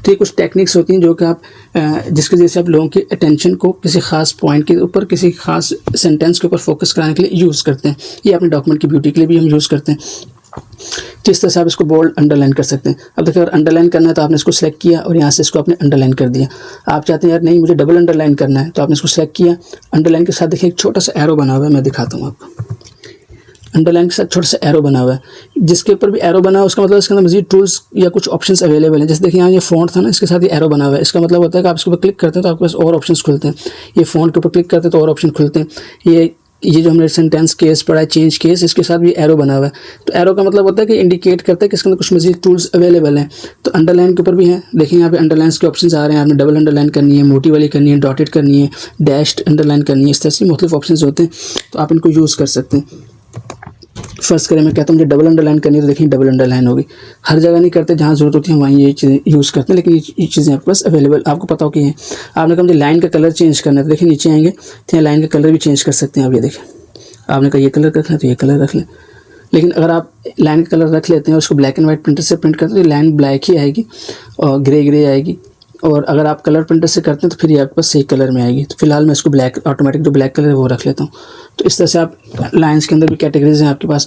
तो ये कुछ टेक्निक्स होती हैं जो कि आप जिसकी वजह से आप लोगों की अटेंशन को किसी खास पॉइंट के ऊपर, किसी खास सेंटेंस के ऊपर फोकस कराने के लिए यूज़ करते हैं। ये अपने डॉक्यूमेंट की ब्यूटी के लिए भी हम यूज़ करते हैं। तो इस तरह से आप इसको बोल्ड अंडरलाइन कर सकते हैं। अब देखिए, अगर अंडरलाइन करना है तो आपने इसको सेलेक्ट किया और यहाँ से इसको आपने अंडरलाइन कर दिया। आप चाहते हैं यार नहीं मुझे डबल अंडरलाइन करना है, तो आपने इसको सेलेक्ट किया। अंडरलाइन के साथ देखिए एक छोटा सा एरो बना हुआ है, मैं दिखाता हूँ आपको। अंडरलाइन के साथ छोटा सा एरो बना हुआ है, जिसके ऊपर भी एरो बना हुआ है उसका मतलब इसके अंदर मजीद टूल्स या कुछ ऑप्शंस अवेलेबल हैं। जैसे देखिए यहाँ ये फ़ॉन्ट था ना, इसके साथ ये एरो बना हुआ है। इसका मतलब होता है कि आप इसके ऊपर क्लिक करते हैं तो आपके पास और ऑप्शंस खुलते हैं। ये फ़ॉन्ट के ऊपर क्लिक करते हैं तो और ऑप्शन खुलते हैं। ये जो हमने सेंटेंस केस पढ़ा है, चेंज केस, इसके साथ भी एरो बना हुआ है। तो एरो का मतलब होता है कि इंडिकेट करता है कि इसके अंदर कुछ मजीद टूल्स अवेलेबल हैं। तो अंडरलाइन के ऊपर भी हैं, देखिए यहाँ पे अंडरलाइंस के ऑप्शंस आ रहे हैं। आपने डबल अंडरलाइन करनी है, मोटी वाली करनी है, डॉटेड करनी है, डैश्ड अंडरलाइन करनी है, इस तरह से मुख्तलिफ ऑप्शंस होते हैं। तो आप इनको यूज़ कर सकते हैं। फर्स्ट करें, मैं कहता हूँ मुझे डबल अंडरलाइन करनी है तो देखिए डबल अंडरलाइन होगी। हर जगह नहीं करते, जहाँ ज़रूरत होती है वहीं ये चीज़ें यूज़ करते हैं, लेकिन ये चीज़ें आपके पास अवेलेबल आपको पता हो कि हैं। आपने कहा मुझे लाइन का कलर चेंज करना है तो देखिए नीचे आएंगे तो यहाँ लाइन का कलर भी चेंज कर सकते हैं आप। ये देखिए, आपने कहा ये कलर रखना है तो ये कलर रख लें। लेकिन अगर आप लाइन का कलर रख लेते हैं और उसको ब्लैक एंड वाइट प्रिंटर से प्रिंट करते हैं तो लाइन ब्लैक ही आएगी और ग्रे आएगी। और अगर आप कलर प्रिंटर से करते हैं तो फिर ये आपके पास सही कलर में आएगी। तो फिलहाल मैं इसको ब्लैक ऑटोमेटिक जो ब्लैक कलर है वो रख लेता हूँ। तो इस तरह से आप लाइन्स के अंदर भी कैटेगरीज हैं आपके पास।